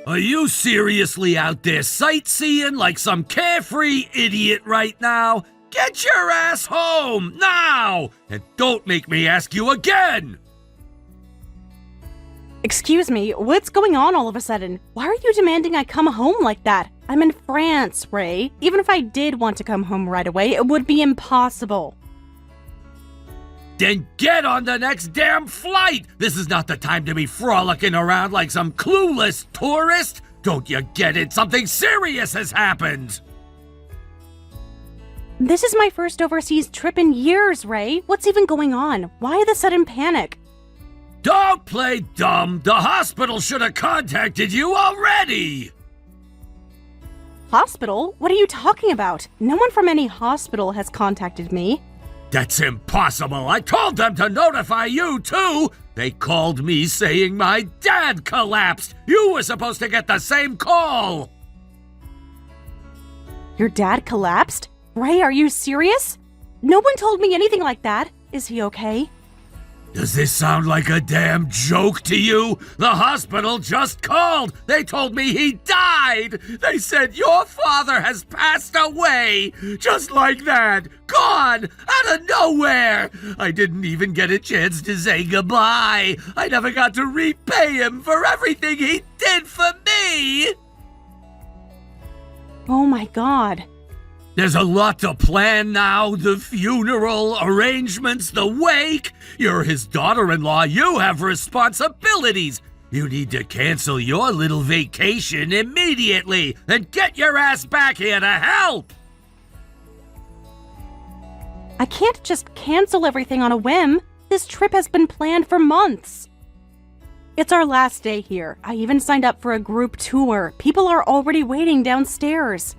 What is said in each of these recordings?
Are you seriously out there sightseeing like some carefree idiot right now? Get your ass home, now! And don't make me ask you again! Excuse me, what's going on all of a sudden? Why are you demanding I come home like that? I'm in France, Ray. Even if I did want to come home right away, it would be impossible. Then get on the next damn flight! This is not the time to be frolicking around like some clueless tourist! Don't you get it? Something serious has happened! This is my first overseas trip in years, Ray. What's even going on? Why the sudden panic? Don't play dumb! The hospital should have contacted you already! Hospital? What are you talking about? No one from any hospital has contacted me. That's impossible! I told them to notify you, too! They called me saying my dad collapsed! You were supposed to get the same call! Your dad collapsed? Ray, are you serious? No one told me anything like that. Is he okay? Does this sound like a damn joke to you? The hospital just called! They told me he died! They said your father has passed away! Just like that! Gone! Out of nowhere! I didn't even get a chance to say goodbye! I never got to repay him for everything he did for me! Oh my God. There's a lot to plan now. The funeral, arrangements, the wake. You're his daughter-in-law. You have responsibilities. You need to cancel your little vacation immediately and get your ass back here to help. I can't just cancel everything on a whim. This trip has been planned for months. It's our last day here. I even signed up for a group tour. People are already waiting downstairs.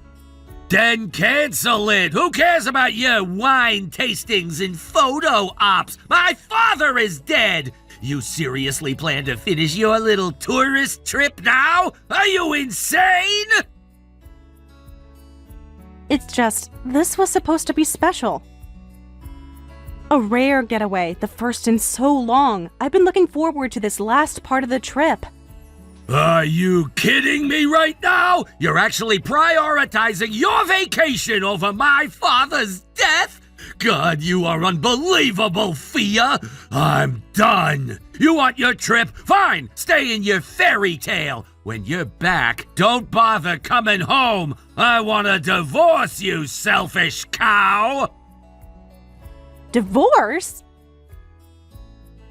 Then cancel it! Who cares about your wine tastings and photo ops? My father is dead! You seriously plan to finish your little tourist trip now? Are you insane? It's just, this was supposed to be special. A rare getaway, the first in so long. I've been looking forward to this last part of the trip. Are you kidding me right now? You're actually prioritizing your vacation over my father's death? God, you are unbelievable, Fia! I'm done! You want your trip? Fine, stay in your fairy tale. When you're back, don't bother coming home. I want to divorce you, selfish cow! Divorce?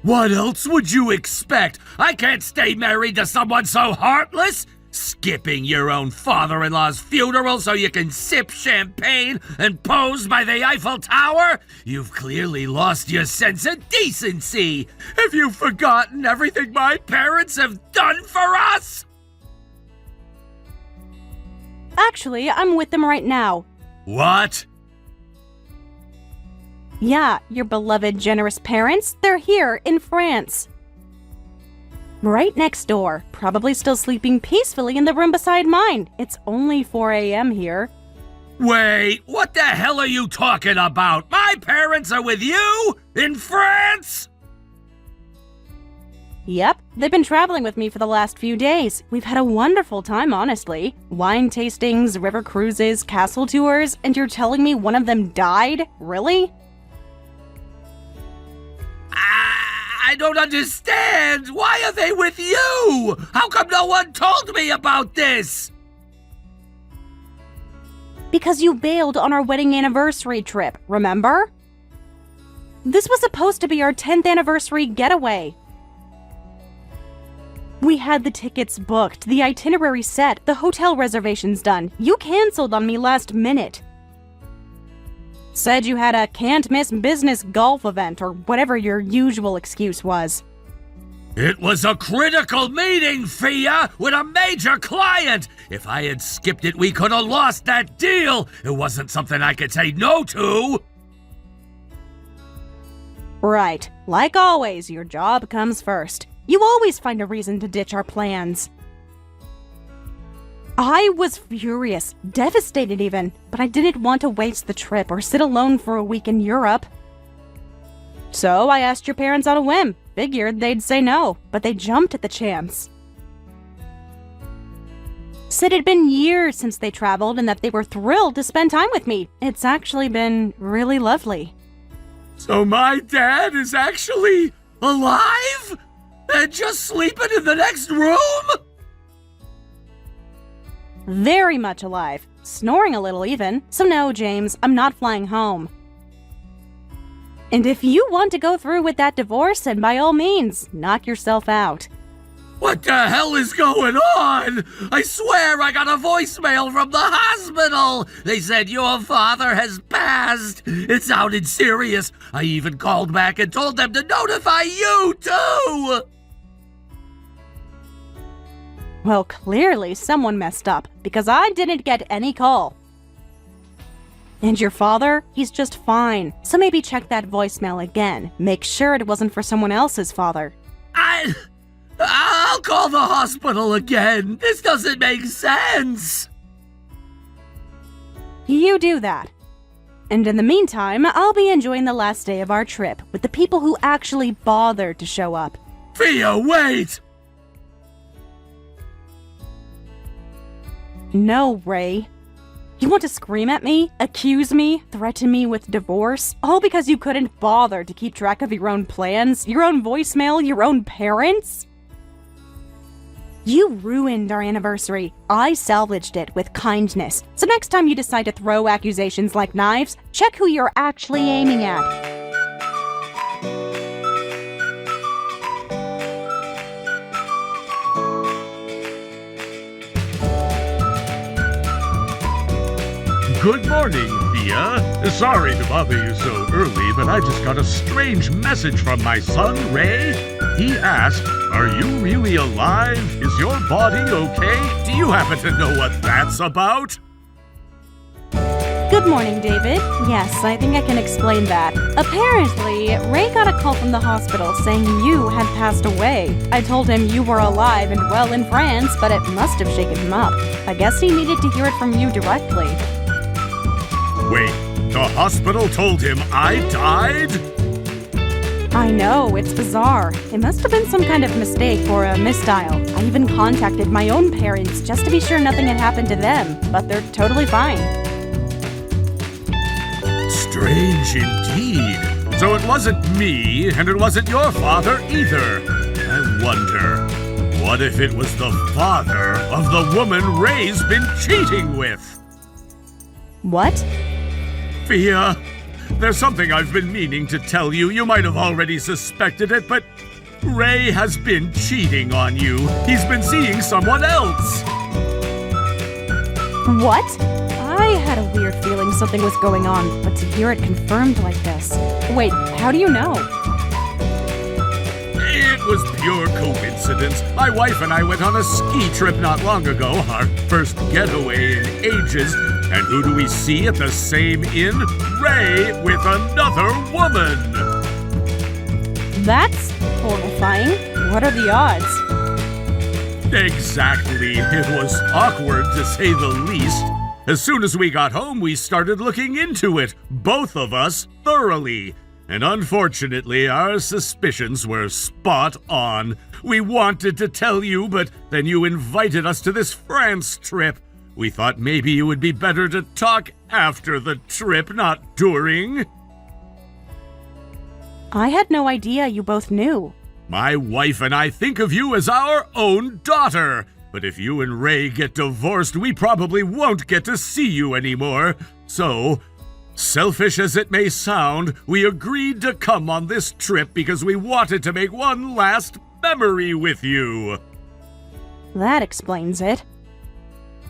What else would you expect? I can't stay married to someone so heartless! Skipping your own father-in-law's funeral so you can sip champagne and pose by the Eiffel Tower? You've clearly lost your sense of decency! Have you forgotten everything my parents have done for us? Actually, I'm with them right now. What? Yeah, your beloved, generous parents, they're here in France. Right next door, probably still sleeping peacefully in the room beside mine. It's only 4 a.m. here. Wait, what the hell are you talking about? My parents are with you? In France? Yep, they've been traveling with me for the last few days. We've had a wonderful time, honestly. Wine tastings, river cruises, castle tours, and you're telling me one of them died? Really? I don't understand. Why are they with you? How come no one told me about this? Because you bailed on our wedding anniversary trip, remember? This was supposed to be our 10th anniversary getaway. We had the tickets booked, the itinerary set, the hotel reservations done. You canceled on me last minute. Said you had a can't-miss business golf event or whatever your usual excuse was. It was a critical meeting, Fia, with a major client. If I had skipped it, we could have lost that deal. It wasn't something I could say no to. Right. Like always, your job comes first. You always find a reason to ditch our plans. I was furious, devastated even, but I didn't want to waste the trip or sit alone for a week in Europe. So I asked your parents on a whim. Figured they'd say no, but they jumped at the chance. Said it'd been years since they traveled and that they were thrilled to spend time with me. It's actually been really lovely. So my dad is actually alive? And just sleeping in the next room? Very much alive. Snoring a little even. So no, James, I'm not flying home. And if you want to go through with that divorce, then by all means, knock yourself out. What the hell is going on? I swear I got a voicemail from the hospital. They said your father has passed. It sounded serious. I even called back and told them to notify you too. Well, clearly someone messed up, because I didn't get any call. And your father? He's just fine. So maybe check that voicemail again. Make sure it wasn't for someone else's father. I'll call the hospital again. This doesn't make sense. You do that. And in the meantime, I'll be enjoying the last day of our trip with the people who actually bothered to show up. Fia, wait! No, Ray. You want to scream at me, accuse me, threaten me with divorce, all because you couldn't bother to keep track of your own plans, your own voicemail, your own parents? You ruined our anniversary. I salvaged it with kindness. So next time you decide to throw accusations like knives, check who you're actually aiming at. Good morning, Fia. Sorry to bother you so early, but I just got a strange message from my son, Ray. He asked, "Are you really alive? Is your body okay?" Do you happen to know what that's about? Good morning, David. Yes, I think I can explain that. Apparently, Ray got a call from the hospital saying you had passed away. I told him you were alive and well in France, but it must have shaken him up. I guess he needed to hear it from you directly. Wait, the hospital told him I died? I know, it's bizarre. It must have been some kind of mistake or a misdial. I even contacted my own parents just to be sure nothing had happened to them, but they're totally fine. Strange indeed. So it wasn't me, and it wasn't your father either. I wonder, what if it was the father of the woman Ray's been cheating with? What? Fia, there's something I've been meaning to tell you. You might have already suspected it, but Ray has been cheating on you. He's been seeing someone else. What? I had a weird feeling something was going on, but to hear it confirmed like this. Wait, how do you know? It was pure coincidence. My wife and I went on a ski trip not long ago, our first getaway in ages. And who do we see at the same inn? Ray with another woman! That's horrifying. What are the odds? Exactly. It was awkward, to say the least. As soon as we got home, we started looking into it, both of us, thoroughly. And unfortunately, our suspicions were spot on. We wanted to tell you, but then you invited us to this France trip. We thought maybe you would be better to talk after the trip, not during. I had no idea you both knew. My wife and I think of you as our own daughter. But if you and Ray get divorced, we probably won't get to see you anymore. So, selfish as it may sound, we agreed to come on this trip because we wanted to make one last memory with you. That explains it.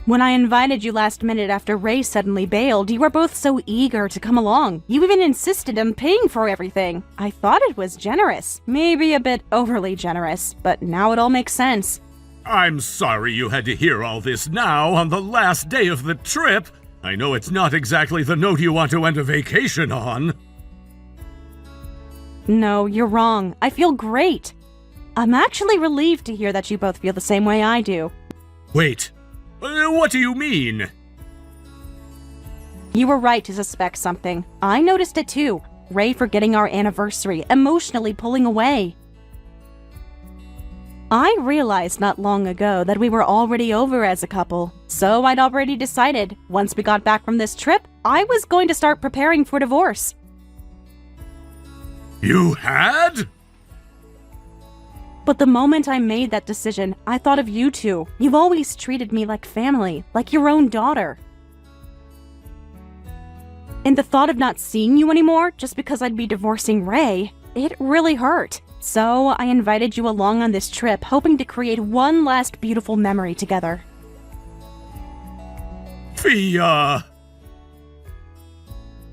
When I invited you last minute after Ray suddenly bailed, you were both so eager to come along. You even insisted on paying for everything. I thought it was generous. Maybe a bit overly generous, but now it all makes sense. I'm sorry you had to hear all this now on the last day of the trip. I know it's not exactly the note you want to end a vacation on. No, you're wrong. I feel great. I'm actually relieved to hear that you both feel the same way I do. Wait. What do you mean? You were right to suspect something. I noticed it too. Ray forgetting our anniversary, emotionally pulling away. I realized not long ago that we were already over as a couple, so I'd already decided, once we got back from this trip, I was going to start preparing for divorce. You had? But the moment I made that decision, I thought of you two. You've always treated me like family, like your own daughter. And the thought of not seeing you anymore, just because I'd be divorcing Ray, it really hurt. So I invited you along on this trip, hoping to create one last beautiful memory together. Fia!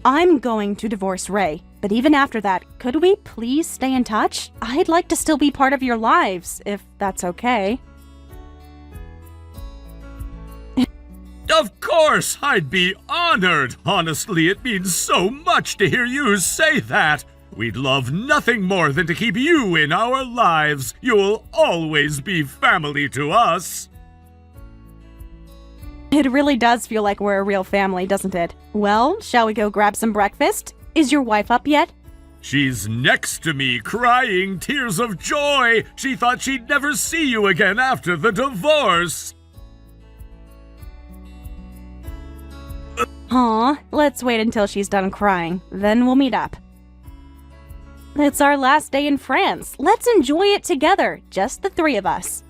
I'm going to divorce Ray, but even after that, could we please stay in touch? I'd like to still be part of your lives, if that's okay. Of course, I'd be honored. Honestly, it means so much to hear you say that. We'd love nothing more than to keep you in our lives. You'll always be family to us. It really does feel like we're a real family, doesn't it? Well, shall we go grab some breakfast? Is your wife up yet? She's next to me, crying tears of joy. She thought she'd never see you again after the divorce. Aw, let's wait until she's done crying. Then we'll meet up. It's our last day in France. Let's enjoy it together, just the three of us.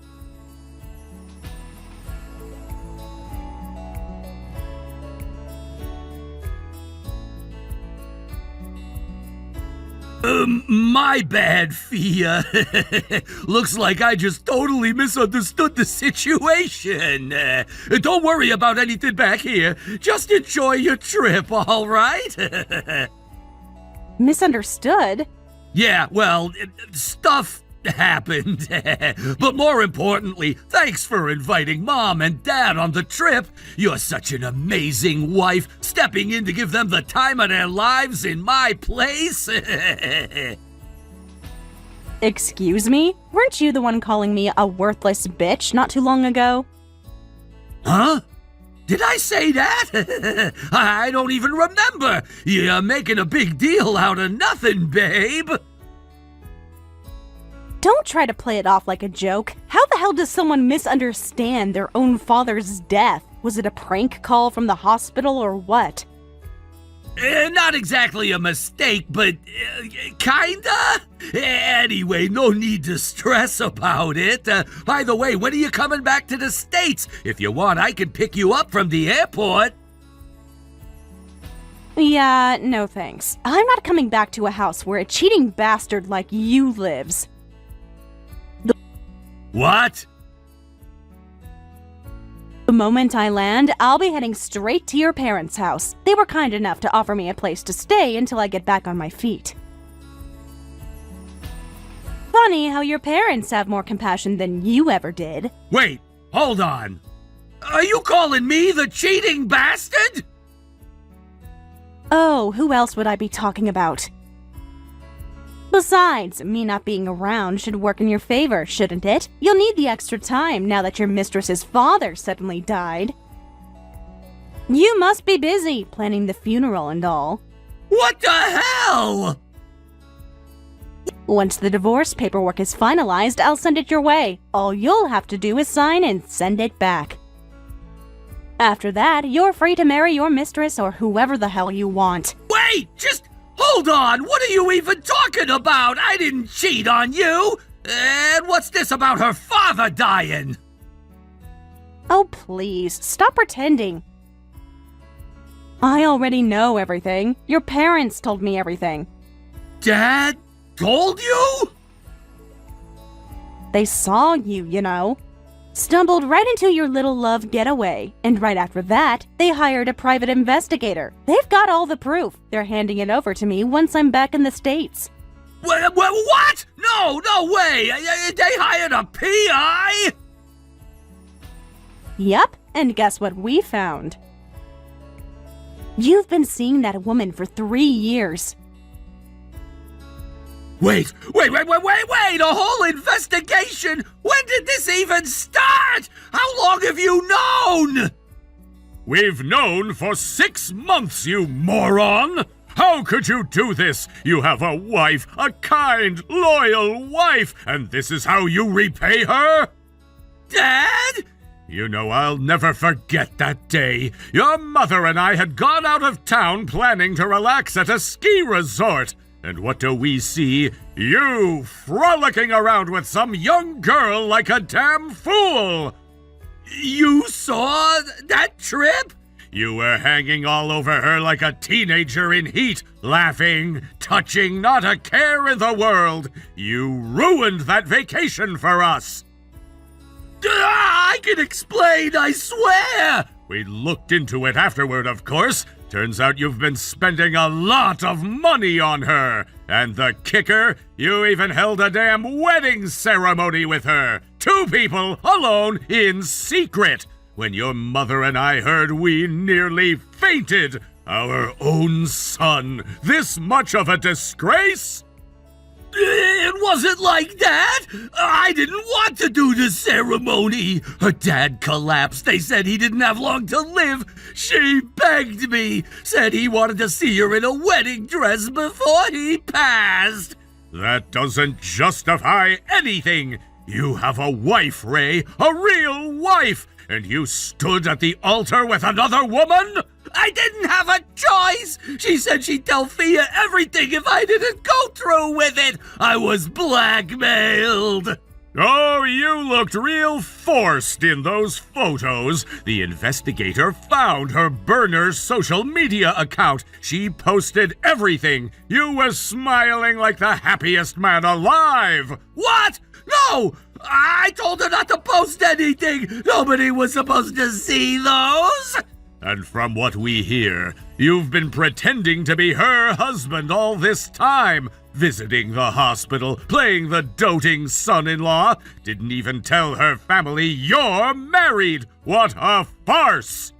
My bad, Fia. Looks like I just totally misunderstood the situation. Don't worry about anything back here. Just enjoy your trip, all right? Misunderstood? Yeah, well, stuff happened. But more importantly, thanks for inviting Mom and Dad on the trip. You're such an amazing wife, stepping in to give them the time of their lives in my place. Excuse me? Weren't you the one calling me a worthless bitch not too long ago? Huh? Did I say that? I don't even remember. You're making a big deal out of nothing, babe. Don't try to play it off like a joke. How the hell does someone misunderstand their own father's death? Was it a prank call from the hospital or what? Not exactly a mistake, but kinda? Anyway, no need to stress about it. By the way, when are you coming back to the States? If you want, I can pick you up from the airport. Yeah, no thanks. I'm not coming back to a house where a cheating bastard like you lives. What? The moment I land, I'll be heading straight to your parents' house. They were kind enough to offer me a place to stay until I get back on my feet. Funny how your parents have more compassion than you ever did. Wait, hold on. Are you calling me the cheating bastard? Oh, who else would I be talking about? Besides, me not being around should work in your favor, shouldn't it? You'll need the extra time now that your mistress's father suddenly died. You must be busy planning the funeral and all. What the hell? Once the divorce paperwork is finalized, I'll send it your way. All you'll have to do is sign and send it back. After that, you're free to marry your mistress or whoever the hell you want. Wait, just hold on. What are you even talking about? I didn't cheat on you. And what's this about her father dying? Oh, please, stop pretending. I already know everything. Your parents told me everything. Dad told you? They saw you, you know. Stumbled right into your little love getaway, and right after that, they hired a private investigator. They've got all the proof. They're handing it over to me once I'm back in the States. What? No way! They hired a PI? Yep, and guess what we found? You've been seeing that woman for 3 years. Wait! A whole investigation? When did this even start? How long have you known? We've known for 6 months, you moron! How could you do this? You have a wife, a kind, loyal wife, and this is how you repay her? Dad? You know, I'll never forget that day. Your mother and I had gone out of town planning to relax at a ski resort. And what do we see? You frolicking around with some young girl like a damn fool! You saw that trip? You were hanging all over her like a teenager in heat, laughing, touching, not a care in the world. You ruined that vacation for us. I can explain, I swear! We looked into it afterward, of course. Turns out you've been spending a lot of money on her. And the kicker, you even held a damn wedding ceremony with her. 2 people, alone, in secret. When your mother and I heard, we nearly fainted. Our own son. This much of a disgrace? It wasn't like that! I didn't want to do the ceremony! Her dad collapsed. They said he didn't have long to live. She begged me, said he wanted to see her in a wedding dress before he passed. That doesn't justify anything. You have a wife, Ray, a real wife, and you stood at the altar with another woman? I didn't have a choice! She said she'd tell Fia everything if I didn't go through with it! I was blackmailed! Oh, you looked real forced in those photos. The investigator found her burner social media account. She posted everything. You were smiling like the happiest man alive. What? No! I told her not to post anything! Nobody was supposed to see those! And from what we hear, you've been pretending to be her husband all this time, visiting the hospital, playing the doting son-in-law, didn't even tell her family you're married. What a farce!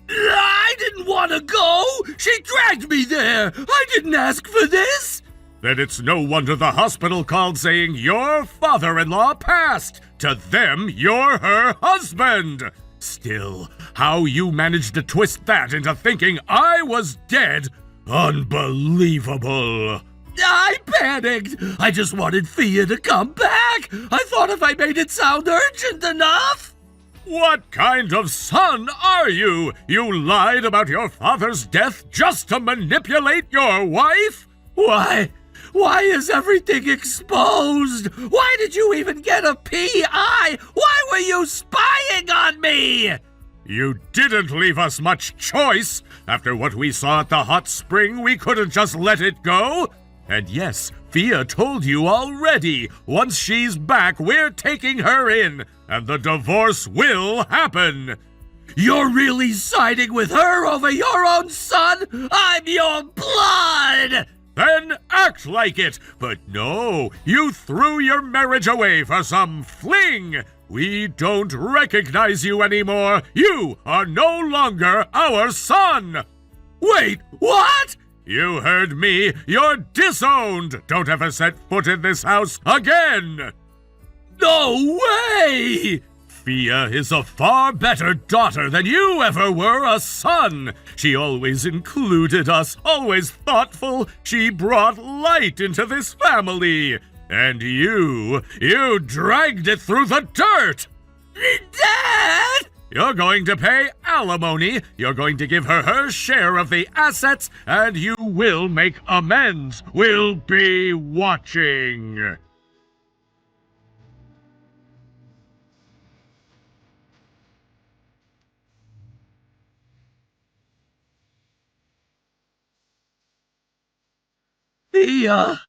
I didn't want to go! She dragged me there! I didn't ask for this! Then it's no wonder the hospital called saying your father-in-law passed. To them, you're her husband. Still, how you managed to twist that into thinking I was dead? Unbelievable. I panicked. I just wanted Fia to come back. I thought if I made it sound urgent enough. What kind of son are you? You lied about your father's death just to manipulate your wife? Why is everything exposed? Why did you even get a PI? Why were you spying on me? You didn't leave us much choice. After what we saw at the hot spring, we couldn't just let it go. And yes, Fia told you already. Once she's back, we're taking her in, and the divorce will happen. You're really siding with her over your own son? I'm your blood! Then act like it. But no, you threw your marriage away for some fling. We don't recognize you anymore. You are no longer our son. Wait, what? You heard me. You're disowned. Don't ever set foot in this house again. No way! Fia is a far better daughter than you ever were a son. She always included us, always thoughtful. She brought light into this family. And you dragged it through the dirt. Dad! You're going to pay alimony, you're going to give her her share of the assets, and you will make amends. We'll be watching. Fia!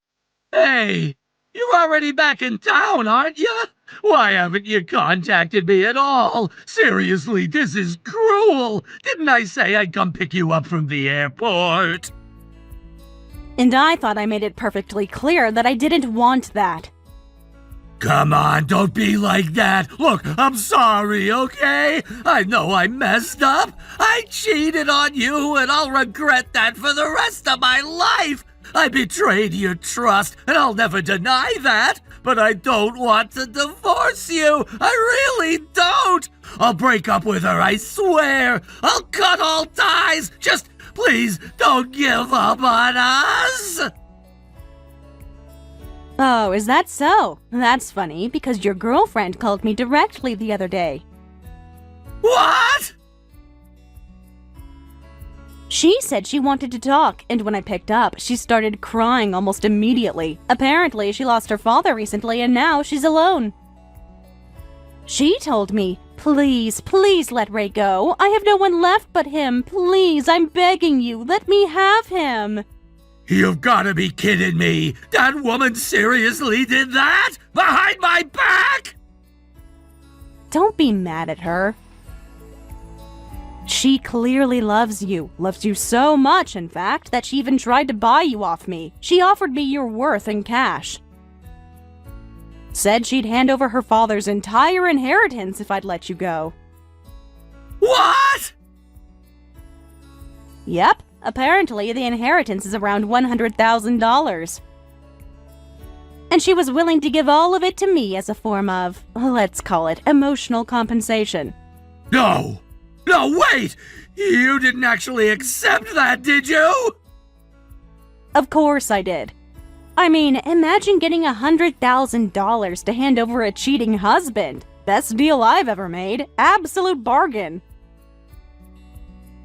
Hey! You're already back in town, aren't you? Why haven't you contacted me at all? Seriously, this is cruel! Didn't I say I'd come pick you up from the airport? And I thought I made it perfectly clear that I didn't want that. Come on, don't be like that. Look, I'm sorry, okay? I know I messed up. I cheated on you, and I'll regret that for the rest of my life. I betrayed your trust, and I'll never deny that. But I don't want to divorce you. I really don't. I'll break up with her, I swear. I'll cut all ties. Just please don't give up on us! Oh, is that so? That's funny, because your girlfriend called me directly the other day. What? She said she wanted to talk, and when I picked up, she started crying almost immediately. Apparently, she lost her father recently, and now she's alone. She told me, please, please let Ray go. I have no one left but him. Please, I'm begging you, let me have him. You've gotta be kidding me! That woman seriously did that? Behind my back?! Don't be mad at her. She clearly loves you so much, in fact, that she even tried to buy you off me. She offered me your worth in cash. Said she'd hand over her father's entire inheritance if I'd let you go. What?! Yep, apparently the inheritance is around $100,000. And she was willing to give all of it to me as a form of, let's call it, emotional compensation. No! No, wait! You didn't actually accept that, did you? Of course I did. I mean, imagine getting $100,000 to hand over a cheating husband. Best deal I've ever made. Absolute bargain.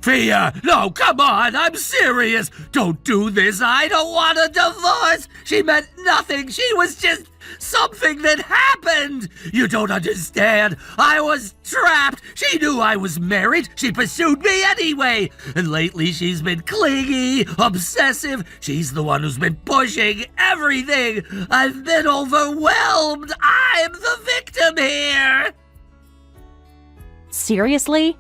Fia, no, come on, I'm serious. Don't do this. I don't want a divorce. She meant nothing. She was just something that happened. You don't understand. I was trapped. She knew I was married. She pursued me anyway. And lately she's been clingy, obsessive. She's the one who's been pushing everything. I've been overwhelmed. I'm the victim here. Seriously?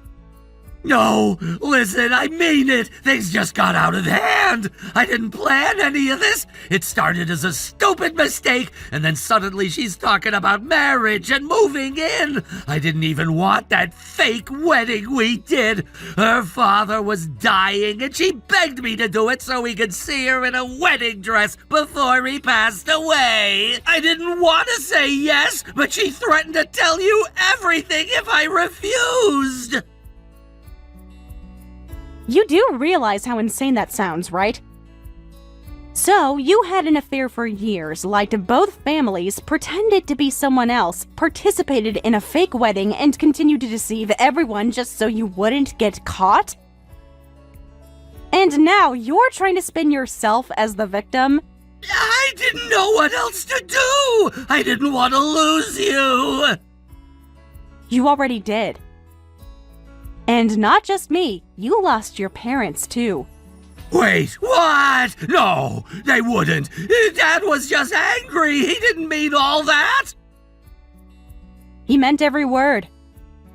No, listen, I mean it. Things just got out of hand. I didn't plan any of this. It started as a stupid mistake, and then suddenly she's talking about marriage and moving in. I didn't even want that fake wedding we did. Her father was dying, and she begged me to do it so he could see her in a wedding dress before he passed away. I didn't want to say yes, but she threatened to tell you everything if I refused. You do realize how insane that sounds, right? So, you had an affair for years, lied to both families, pretended to be someone else, participated in a fake wedding, and continued to deceive everyone just so you wouldn't get caught? And now you're trying to spin yourself as the victim? I didn't know what else to do! I didn't want to lose you! You already did. And not just me, you lost your parents too. Wait, what? No, they wouldn't. Dad was just angry. He didn't mean all that. He meant every word.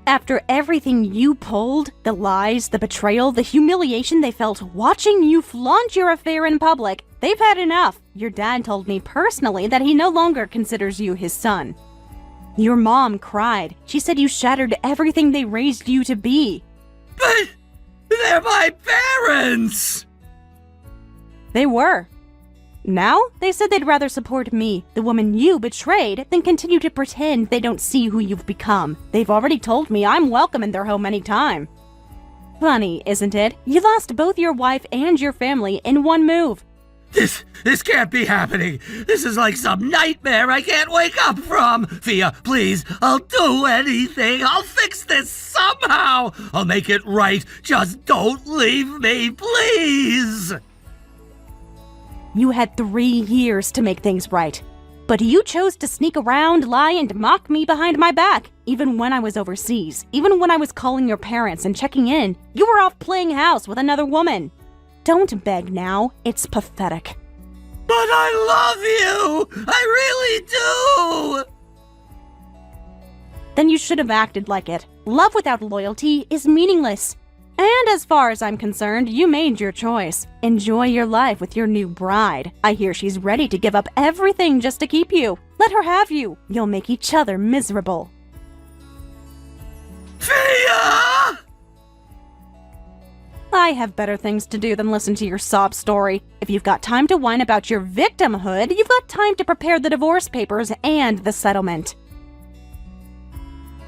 After everything you pulled, the lies, the betrayal, the humiliation they felt watching you flaunt your affair in public, they've had enough. Your dad told me personally that he no longer considers you his son. Your mom cried. She said you shattered everything they raised you to be. But they're my parents! They were. Now, they said they'd rather support me, the woman you betrayed, than continue to pretend they don't see who you've become. They've already told me I'm welcome in their home anytime. Funny, isn't it? You lost both your wife and your family in one move. This can't be happening. This is like some nightmare I can't wake up from. Fia, please, I'll do anything. I'll fix this somehow. I'll make it right. Just don't leave me, please. You had 3 years to make things right. But you chose to sneak around, lie, and mock me behind my back. Even when I was overseas, even when I was calling your parents and checking in, you were off playing house with another woman. Don't beg now. It's pathetic. But I love you! I really do! Then you should have acted like it. Love without loyalty is meaningless. And as far as I'm concerned, you made your choice. Enjoy your life with your new bride. I hear she's ready to give up everything just to keep you. Let her have you. You'll make each other miserable. Fia! I have better things to do than listen to your sob story. If you've got time to whine about your victimhood, you've got time to prepare the divorce papers and the settlement.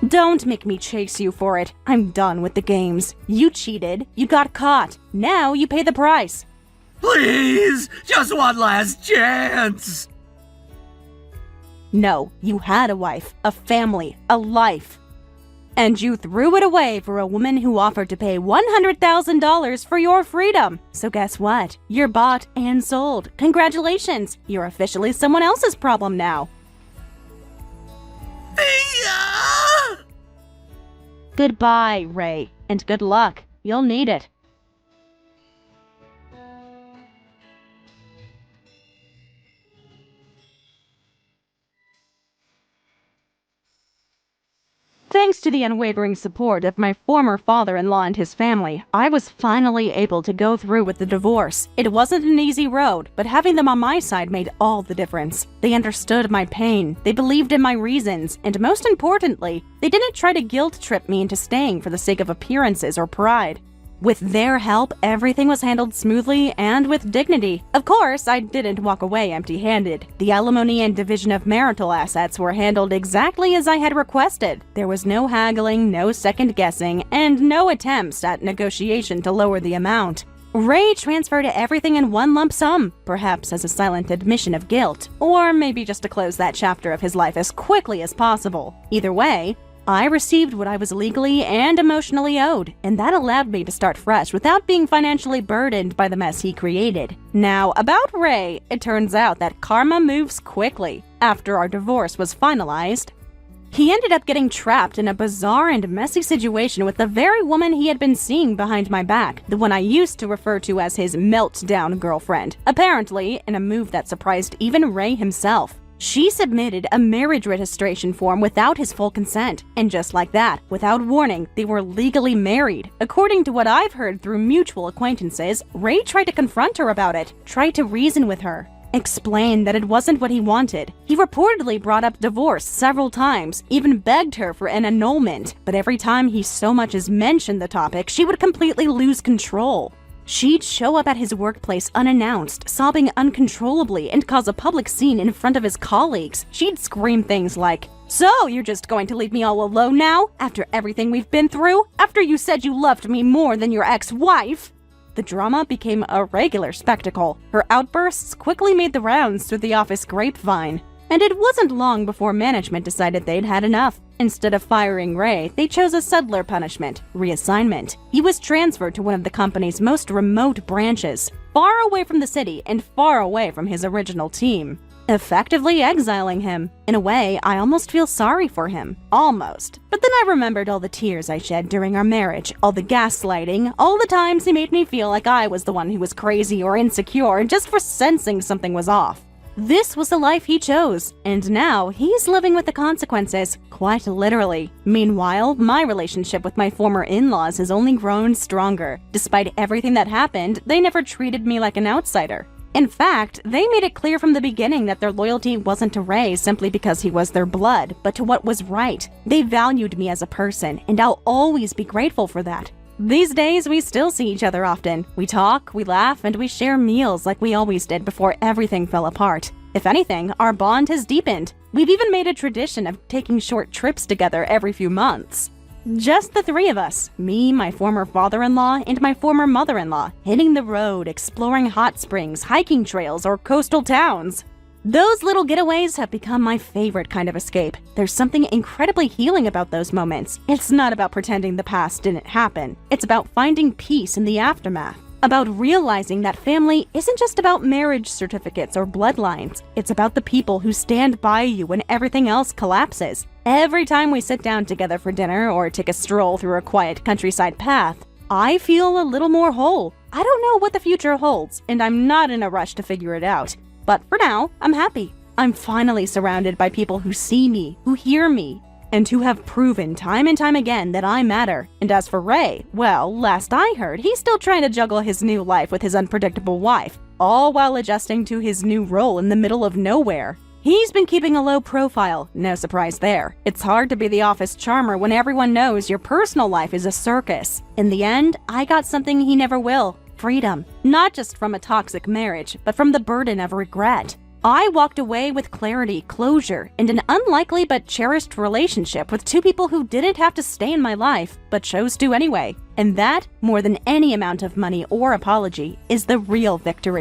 Don't make me chase you for it. I'm done with the games. You cheated. You got caught. Now you pay the price. Please, just one last chance. No, you had a wife, a family, a life. And you threw it away for a woman who offered to pay $100,000 for your freedom. So guess what? You're bought and sold. Congratulations. You're officially someone else's problem now. Thea! Goodbye, Ray, and good luck. You'll need it. Thanks to the unwavering support of my former father-in-law and his family, I was finally able to go through with the divorce. It wasn't an easy road, but having them on my side made all the difference. They understood my pain, they believed in my reasons, and most importantly, they didn't try to guilt-trip me into staying for the sake of appearances or pride. With their help, everything was handled smoothly and with dignity. Of course, I didn't walk away empty-handed. The alimony and division of marital assets were handled exactly as I had requested. There was no haggling, no second-guessing, and no attempts at negotiation to lower the amount. Ray transferred everything in one lump sum, perhaps as a silent admission of guilt, or maybe just to close that chapter of his life as quickly as possible. Either way, I received what I was legally and emotionally owed, and that allowed me to start fresh without being financially burdened by the mess he created. Now, about Ray, it turns out that karma moves quickly. After our divorce was finalized, he ended up getting trapped in a bizarre and messy situation with the very woman he had been seeing behind my back, the one I used to refer to as his meltdown girlfriend, apparently in a move that surprised even Ray himself. She submitted a marriage registration form without his full consent, and just like that, without warning, they were legally married. According to what I've heard through mutual acquaintances, Ray tried to confront her about it, tried to reason with her, explain that it wasn't what he wanted. He reportedly brought up divorce several times, even begged her for an annulment, but every time he so much as mentioned the topic, she would completely lose control. She'd show up at his workplace unannounced, sobbing uncontrollably, and cause a public scene in front of his colleagues. She'd scream things like, "So, you're just going to leave me all alone now? After everything we've been through? After you said you loved me more than your ex-wife?" The drama became a regular spectacle. Her outbursts quickly made the rounds through the office grapevine. And it wasn't long before management decided they'd had enough. Instead of firing Ray, they chose a subtler punishment, reassignment. He was transferred to one of the company's most remote branches, far away from the city and far away from his original team, effectively exiling him. In a way, I almost feel sorry for him. Almost. But then I remembered all the tears I shed during our marriage, all the gaslighting, all the times he made me feel like I was the one who was crazy or insecure just for sensing something was off. This was the life he chose, and now he's living with the consequences, quite literally. Meanwhile, my relationship with my former in-laws has only grown stronger. Despite everything that happened, they never treated me like an outsider. In fact, they made it clear from the beginning that their loyalty wasn't to Ray simply because he was their blood, but to what was right. They valued me as a person, and I'll always be grateful for that. These days, we still see each other often. We talk, we laugh, and we share meals like we always did before everything fell apart. If anything, our bond has deepened. We've even made a tradition of taking short trips together every few months. Just the three of us, me, my former father-in-law, and my former mother-in-law, hitting the road, exploring hot springs, hiking trails, or coastal towns. Those little getaways have become my favorite kind of escape. There's something incredibly healing about those moments. It's not about pretending the past didn't happen. It's about finding peace in the aftermath. About realizing that family isn't just about marriage certificates or bloodlines. It's about the people who stand by you when everything else collapses. Every time we sit down together for dinner or take a stroll through a quiet countryside path, I feel a little more whole. I don't know what the future holds, and I'm not in a rush to figure it out. But for now, I'm happy. I'm finally surrounded by people who see me, who hear me, and who have proven time and time again that I matter. And as for Ray, well, last I heard, he's still trying to juggle his new life with his unpredictable wife, all while adjusting to his new role in the middle of nowhere. He's been keeping a low profile, no surprise there. It's hard to be the office charmer when everyone knows your personal life is a circus. In the end, I got something he never will. Freedom. Not just from a toxic marriage, but from the burden of regret. I walked away with clarity, closure, and an unlikely but cherished relationship with two people who didn't have to stay in my life, but chose to anyway. And that, more than any amount of money or apology, is the real victory.